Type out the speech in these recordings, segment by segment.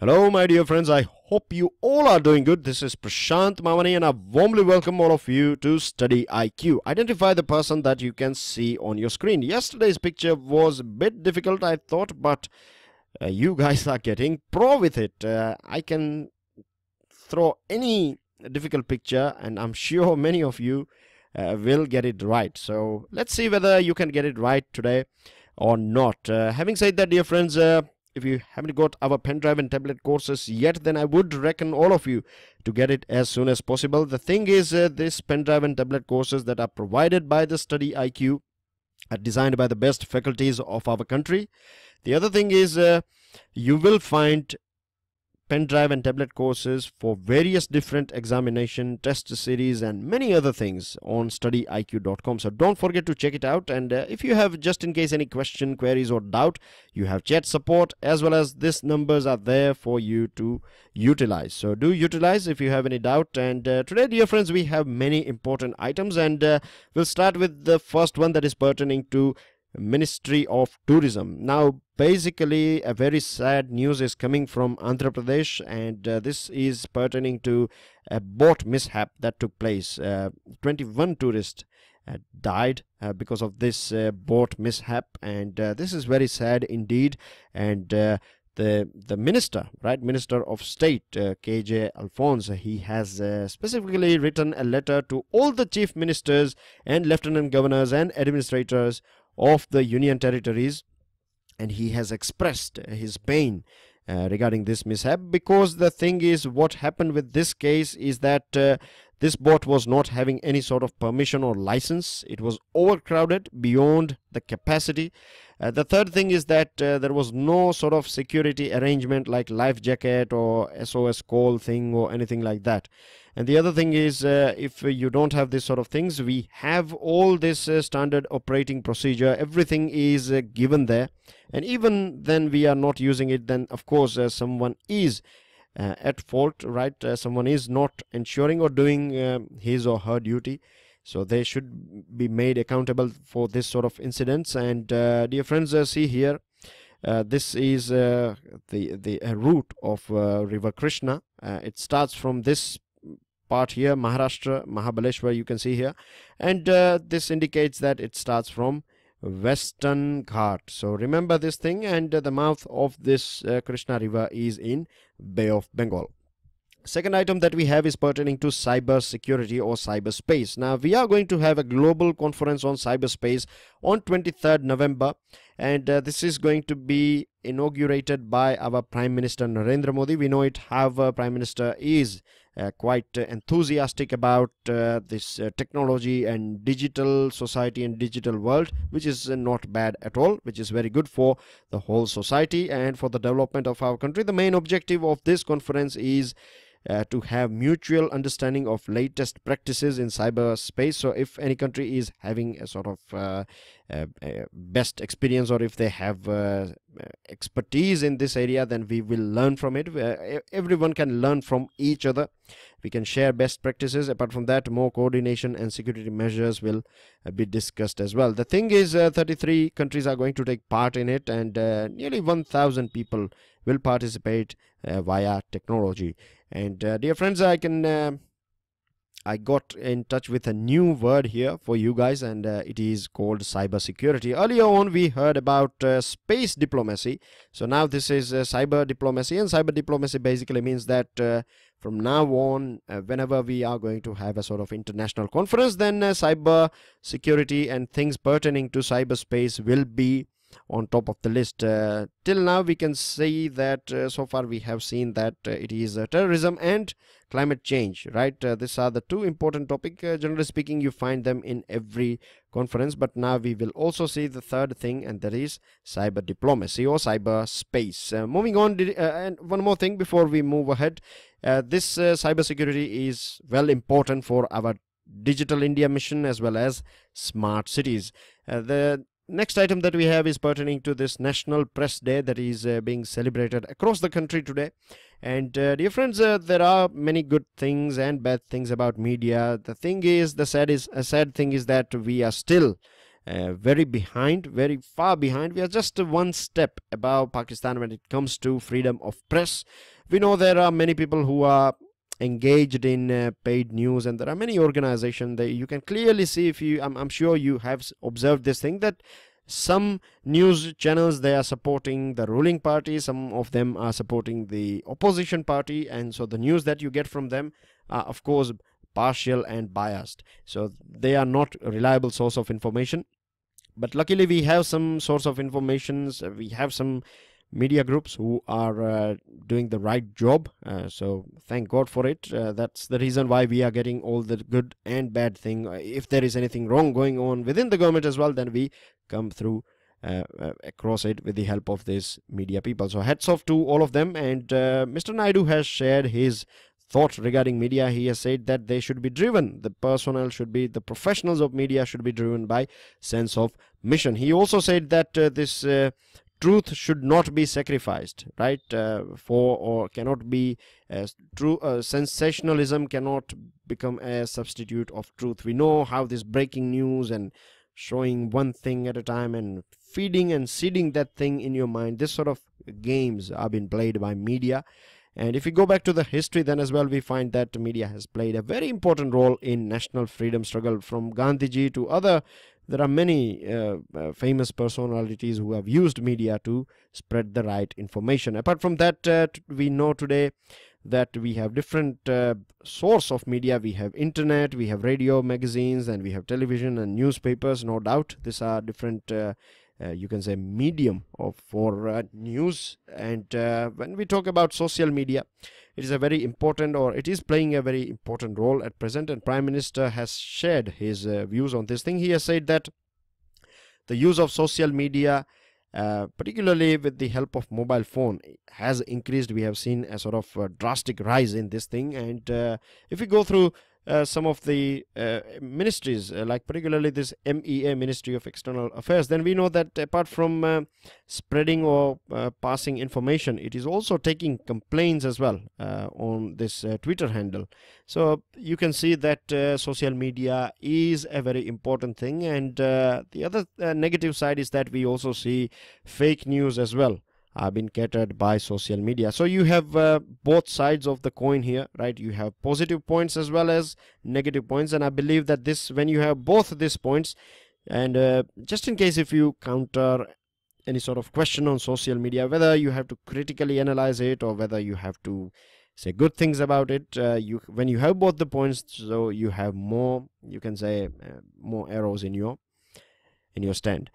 Hello my dear friends, I hope you all are doing good. This is Prashant Mamani and I warmly welcome all of you to StudyIQ. Identify the person that you can see on your screen. Yesterday's picture was a bit difficult, I thought, but you guys are getting pro with it. I can throw any difficult picture and I'm sure many of you will get it right. So let's see whether you can get it right today or not. Having said that, dear friends, if you haven't got our pen drive and tablet courses yet, then I would reckon all of you to get it as soon as possible. The thing is, this pen drive and tablet courses that are provided by the StudyIQ are designed by the best faculties of our country. The other thing is, you will find pen drive and tablet courses for various different examination, test series and many other things on studyiq.com. So don't forget to check it out, and if you have just in case any question, queries or doubt, you have chat support as well as these numbers are there for you to utilize. So do utilize if you have any doubt. And today, dear friends, we have many important items, and we'll start with the first one that is pertaining to Ministry of Tourism. Now basically a very sad news is coming from Andhra Pradesh, and this is pertaining to a boat mishap that took place. 21 tourists died because of this boat mishap, and this is very sad indeed. And the minister, right, Minister of State KJ Alphonse, he has specifically written a letter to all the chief ministers and lieutenant governors and administrators of the union territories, and he has expressed his pain regarding this mishap, because the thing is, what happened with this case is that this boat was not having any sort of permission or license. It was overcrowded beyond the capacity. The third thing is that there was no sort of security arrangement like life jacket or SOS call thing or anything like that. And the other thing is, if you don't have this sort of things, we have all this standard operating procedure. Everything is given there, and even then we are not using it, then of course someone is at fault, right? Someone is not ensuring or doing his or her duty, so they should be made accountable for this sort of incidents. And dear friends, see here, this is the route of River Krishna. It starts from this part here, Maharashtra, Mahabaleshwar, you can see here, and this indicates that it starts from Western Ghat. So remember this thing, and the mouth of this Krishna river is in Bay of Bengal. Second item that we have is pertaining to cyber security or cyberspace. Now we are going to have a global conference on cyberspace on 23rd November, and this is going to be inaugurated by our Prime Minister Narendra Modi. We know it how Prime Minister is quite enthusiastic about this technology and digital society and digital world, which is not bad at all, which is very good for the whole society and for the development of our country. The main objective of this conference is to have mutual understanding of latest practices in cyberspace. So if any country is having a sort of best experience, or if they have expertise in this area, then we will learn from it. Everyone can learn from each other. We can share best practices. Apart from that, more coordination and security measures will be discussed as well. The thing is, 33 countries are going to take part in it, and nearly 1,000 people will participate via technology. And dear friends, I got in touch with a new word here for you guys, and it is called cyber security. Earlier on we heard about space diplomacy, so now this is cyber diplomacy. And cyber diplomacy basically means that from now on, whenever we are going to have a sort of international conference, then cyber security and things pertaining to cyberspace will be on top of the list. Till now we can see that so far we have seen that it is terrorism and climate change, right? These are the two important topics. Generally speaking, you find them in every conference, but now we will also see the third thing, and that is cyber diplomacy or cyber space. Moving on, and one more thing before we move ahead, this cyber security is well important for our Digital India mission as well as smart cities. The next item that we have is pertaining to this National Press Day that is being celebrated across the country today. And dear friends, there are many good things and bad things about media. The thing is, the sad thing is that we are still very behind, very far behind. We are just one step above Pakistan when it comes to freedom of press. We know there are many people who are engaged in paid news, and there are many organizations that you can clearly see, if you I'm sure you have observed this thing, that some news channels, they are supporting the ruling party, some of them are supporting the opposition party, and so the news that you get from them are of course partial and biased, so they are not a reliable source of information. But luckily we have some source of informations, we have some media groups who are doing the right job, so thank God for it. That's the reason why we are getting all the good and bad thing. If there is anything wrong going on within the government as well, then we come through across it with the help of these media people. So hats off to all of them. And Mr. Naidu has shared his thoughts regarding media. He has said that they should be driven, the personnel should be, the professionals of media should be driven by sense of mission. He also said that this truth should not be sacrificed, right? For, or cannot be true. Sensationalism cannot become a substitute of truth. We know how this breaking news and showing one thing at a time and feeding and seeding that thing in your mind, this sort of games are being played by media. And if we go back to the history, then as well, we find that media has played a very important role in national freedom struggle, from Gandhiji to other. There are many famous personalities who have used media to spread the right information. Apart from that, we know today that we have different source of media. We have internet, we have radio, magazines, and we have television and newspapers. No doubt these are different you can say medium for news. And when we talk about social media, it is a very important, or it is playing a very important role at present, and Prime Minister has shared his views on this thing. He has said that the use of social media, particularly with the help of mobile phone, has increased. We have seen a sort of drastic rise in this thing. And if we go through some of the ministries, like particularly this MEA, Ministry of External Affairs, then we know that apart from spreading or passing information, it is also taking complaints as well on this Twitter handle. So you can see that social media is a very important thing. And the other negative side is that we also see fake news as well have been catered by social media. So you have both sides of the coin here, right? You have positive points as well as negative points, and I believe that this, when you have both these points, and just in case if you counter any sort of question on social media, whether you have to critically analyze it or whether you have to say good things about it, when you have both the points, so you have more, you can say more arrows in your stand.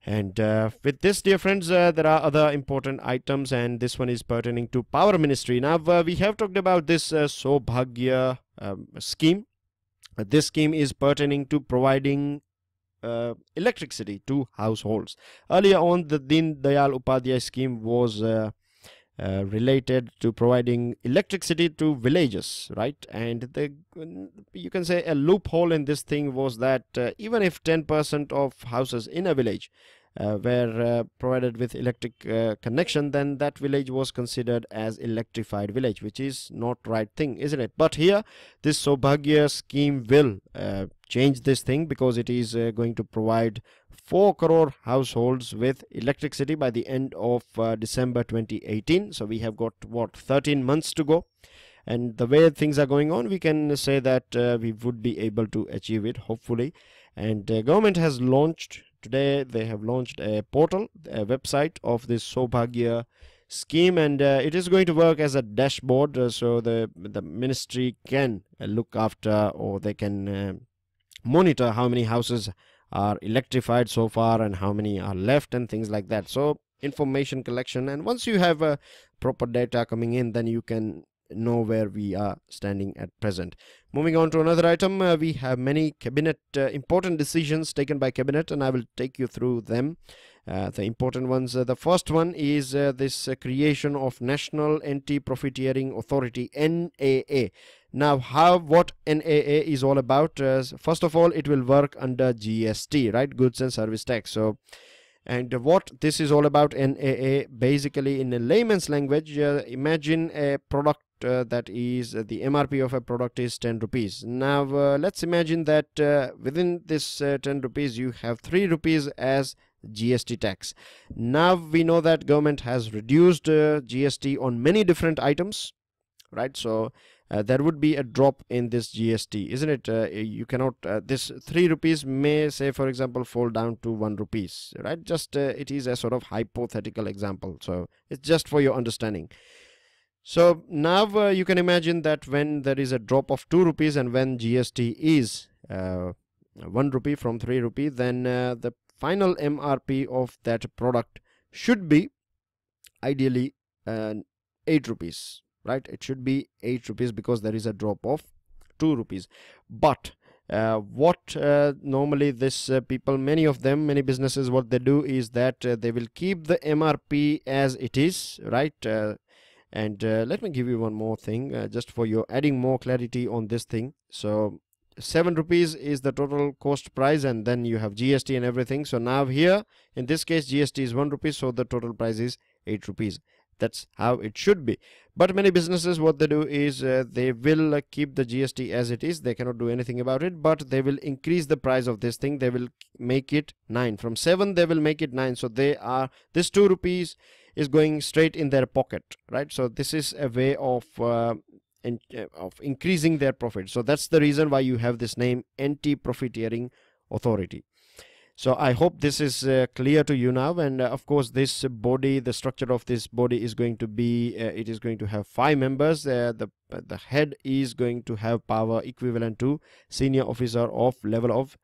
And with this, dear friends, there are other important items, and this one is pertaining to Power Ministry. Now, we have talked about this Saubhagya scheme. This scheme is pertaining to providing electricity to households. Earlier on, the Deen Dayal Upadhyay scheme was related to providing electricity to villages, right? And you can say a loophole in this thing was that even if 10% of houses in a village were provided with electric connection, then that village was considered as electrified village, which is not right thing, isn't it? But here this Saubhagya scheme will change this thing, because it is going to provide 4 crore households with electricity by the end of December 2018. So we have got what, 13 months to go, and the way things are going on, we can say that we would be able to achieve it, hopefully. And government has launched today, they have launched a portal, a website of this Saubhagya scheme, and it is going to work as a dashboard, so the ministry can look after, or they can monitor how many houses are electrified so far and how many are left and things like that. So information collection, and once you have proper data coming in, then you can know where we are standing at present. Moving on to another item, we have many cabinet important decisions taken by cabinet, and I will take you through them. The important ones, the first one is this creation of National Anti-Profiteering Authority, NAA. Now, what NAA is all about? First of all, it will work under GST, right? Goods and Service Tax. So, and what this is all about, NAA, basically in a layman's language, imagine a product that is the MRP of a product is 10 rupees. Now let's imagine that within this 10 rupees you have 3 rupees as GST tax. Now we know that government has reduced GST on many different items, right? So there would be a drop in this GST, isn't it? You cannot this 3 rupees may, say for example, fall down to 1 rupees, right? Just it is a sort of hypothetical example, so it's just for your understanding. So now you can imagine that when there is a drop of 2 rupees and when GST is 1 rupee from 3 rupee, then the final MRP of that product should be ideally 8 rupees, right? It should be 8 rupees because there is a drop of 2 rupees. But what normally this many businesses, what they do is that they will keep the MRP as it is, right? And let me give you one more thing just for your adding more clarity on this thing. So 7 rupees is the total cost price, and then you have GST and everything. So now here in this case GST is 1 rupee, so the total price is 8 rupees. That's how it should be. But many businesses, what they do is they will keep the GST as it is. They cannot do anything about it, but they will increase the price of this thing. They will make it 9. From 7 they will make it 9. So this 2 rupees is going straight in their pocket, right? So this is a way of increasing their profit. So that's the reason why you have this name, Anti-Profiteering Authority. So I hope this is clear to you now. And of course this body, the structure of this body is going to be it is going to have 5 members. The head is going to have power equivalent to senior officer of level of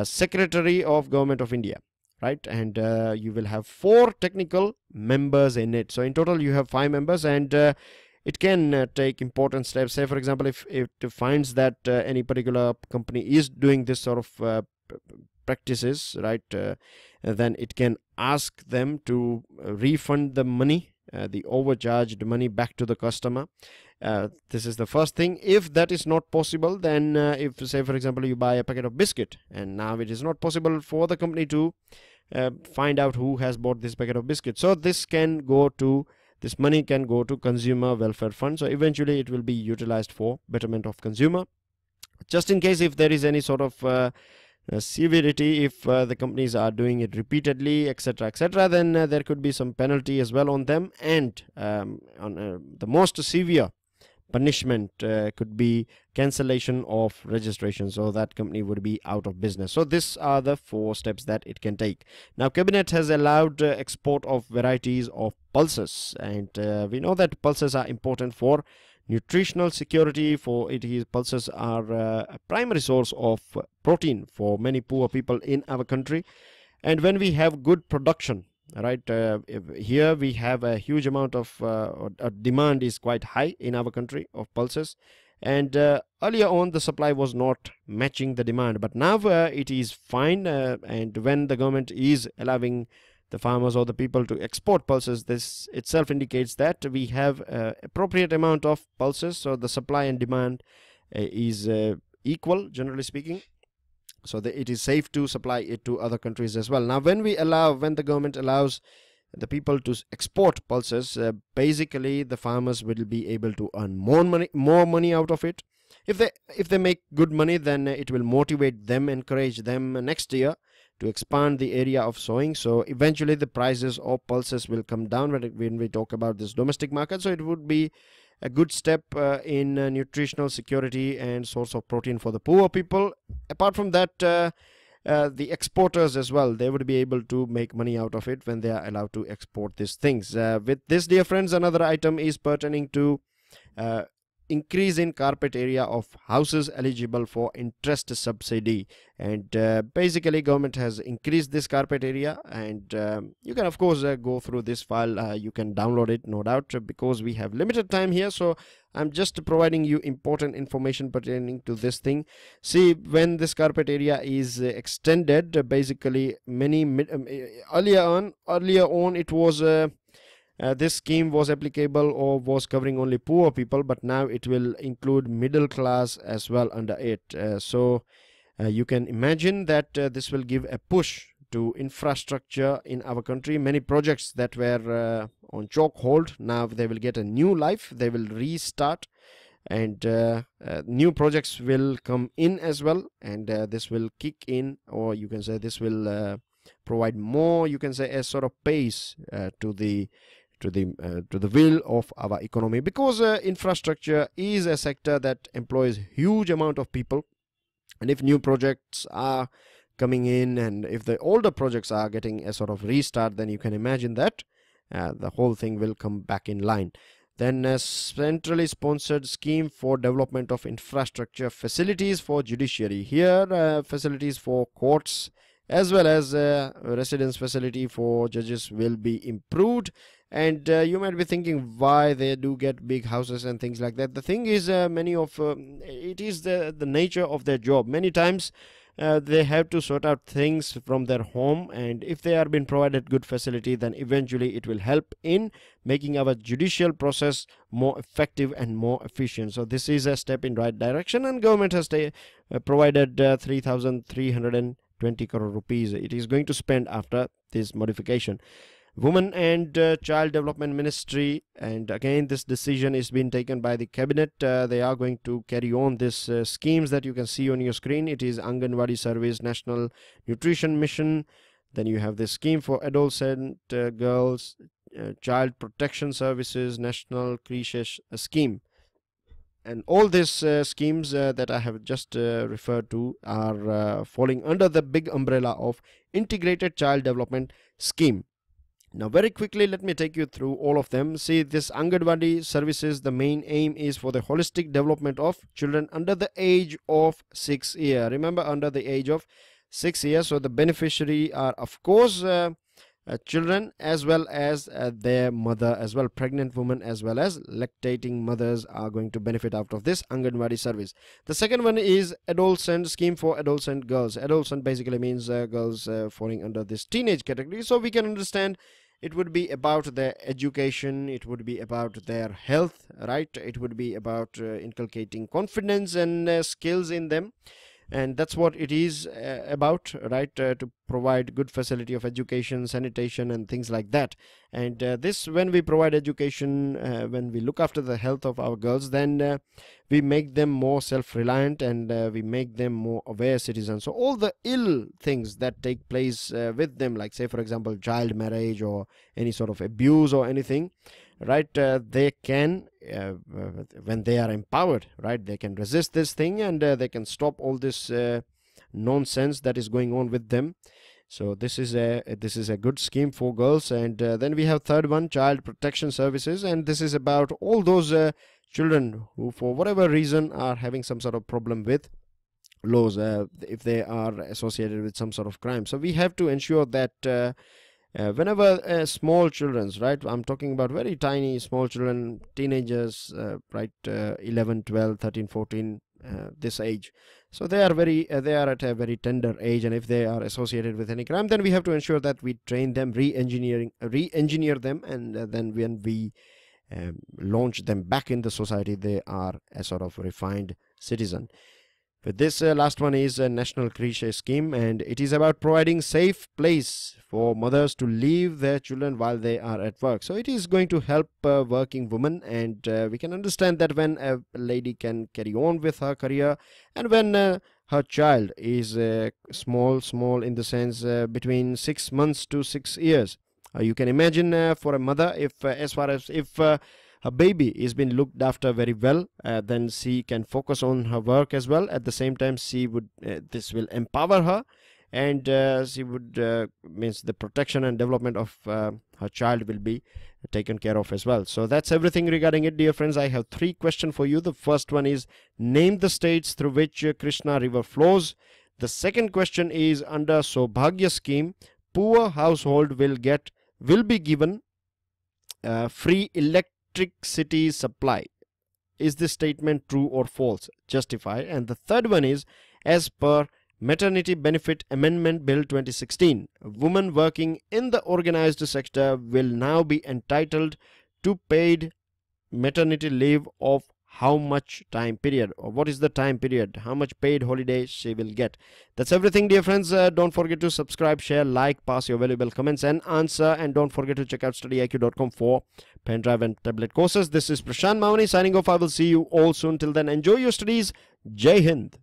Secretary of Government of India, right? And you will have 4 technical members in it. So in total you have 5 members, and it can take important steps. Say for example, if it finds that any particular company is doing this sort of practices, right, then it can ask them to refund the money, the overcharged money, back to the customer. This is the first thing. If that is not possible, then if, say for example, you buy a packet of biscuit and now it is not possible for the company to find out who has bought this packet of biscuit, so this money can go to consumer welfare fund. So eventually it will be utilized for betterment of consumer. Just in case if there is any sort of severity, if the companies are doing it repeatedly, etc., then there could be some penalty as well on them. And on the most severe punishment could be cancellation of registration, so that company would be out of business. So these are the 4 steps that it can take. Now cabinet has allowed export of varieties of pulses, and we know that pulses are important for nutritional security. Pulses are a primary source of protein for many poor people in our country. And when we have good production, right, here we have a huge amount of demand is quite high in our country of pulses, and earlier on the supply was not matching the demand, but now it is fine. And when the government is allowing the farmers or the people to export pulses, this itself indicates that we have appropriate amount of pulses, so the supply and demand is equal, generally speaking, so that it is safe to supply it to other countries as well. Now when the government allows the people to export pulses, basically the farmers will be able to earn more money out of it. If they make good money, then it will motivate them, encourage them next year to expand the area of sowing. So eventually the prices of pulses will come down when we talk about this domestic market. So it would be a good step in nutritional security and source of protein for the poor people. Apart from that, the exporters as well, they would be able to make money out of it when they are allowed to export these things. With this, dear friends, another item is pertaining to increase in carpet area of houses eligible for interest subsidy. And basically government has increased this carpet area, and you can of course go through this file. You can download it, no doubt, because we have limited time here, so I'm just providing you important information pertaining to this thing. See, when this carpet area is extended, basically earlier on it was this scheme was applicable or was covering only poor people, but now it will include middle class as well under it. So you can imagine that this will give a push to infrastructure in our country. Many projects that were on choke hold, now they will get a new life, they will restart, and new projects will come in as well, and this will kick in, or you can say this will provide more, you can say, a sort of pace to the will of our economy, because infrastructure is a sector that employs huge amount of people. And if new projects are coming in, and if the older projects are getting a sort of restart, then you can imagine that the whole thing will come back in line. Then a centrally sponsored scheme for development of infrastructure facilities for judiciary. Here facilities for courts as well as residence facility for judges will be improved. And you might be thinking why they do get big houses and things like that. The thing is, many of it is the nature of their job. Many times they have to sort out things from their home, and if they are being provided good facility, then eventually it will help in making our judicial process more effective and more efficient. So this is a step in right direction, and government has provided 3,320 crore rupees it is going to spend after this modification. Women and Child Development Ministry, and again this decision is being taken by the cabinet. They are going to carry on this schemes that you can see on your screen. It is Anganwadi Service, National Nutrition Mission. Then you have this scheme for adolescent girls, Child Protection Services, National Creche Scheme. And all these schemes that I have just referred to are falling under the big umbrella of Integrated Child Development Scheme. Now very quickly, let me take you through all of them. See, this Anganwadi services, the main aim is for the holistic development of children under the age of 6 years. Remember, under the age of 6 years. So the beneficiary are of course children as well as their mother as well. Pregnant women as well as lactating mothers are going to benefit out of this Anganwadi service. The second one is adolescent scheme for adolescent girls. Adolescent basically means girls falling under this teenage category. So we can understand it would be about their education, it would be about their health, right? It would be about inculcating confidence and skills in them. And that's what it is about, right? To provide good facility of education, sanitation and things like that. And this, when we provide education, when we look after the health of our girls, then we make them more self-reliant, and we make them more aware citizens. So all the ill things that take place with them, like say for example child marriage or any sort of abuse or anything, right, they can when they are empowered, right, they can resist this thing, and they can stop all this nonsense that is going on with them. So this is a good scheme for girls. And then we have third one, Child Protection Services, and this is about all those children who for whatever reason are having some sort of problem with laws, if they are associated with some sort of crime. So we have to ensure that whenever small children's, right, I'm talking about very tiny small children, teenagers, right, 11, 12, 13, 14, this age. So they are at a very tender age, and if they are associated with any crime, then we have to ensure that we train them, re-engineer them, and then when we launch them back in the society, they are a sort of refined citizen. But this last one is a National Creche Scheme, and it is about providing safe place for mothers to leave their children while they are at work. So it is going to help working women, and we can understand that when a lady can carry on with her career, and when her child is small in the sense between 6 months to 6 years. You can imagine for a mother, if her baby is being looked after very well, then she can focus on her work as well. At the same time, she would this will empower her, and she would means the protection and development of her child will be taken care of as well. So that's everything regarding it, dear friends. I have 3 questions for you. The first one is, name the states through which Krishna river flows. The second question is, under Saubhagya scheme, poor household will be given free electricity supply. Is this statement true or false? Justify. And the third one is, as per Maternity Benefit Amendment Bill 2016, women working in the organized sector will now be entitled to paid maternity leave of how much time period, or what is the time period, how much paid holiday she will get. That's everything, dear friends. Don't forget to subscribe, share, like, pass your valuable comments and answer, and don't forget to check out studyiq.com for pen drive and tablet courses. This is Prashant Mavani signing off. I will see you all soon. Till then, enjoy your studies. Jai Hind.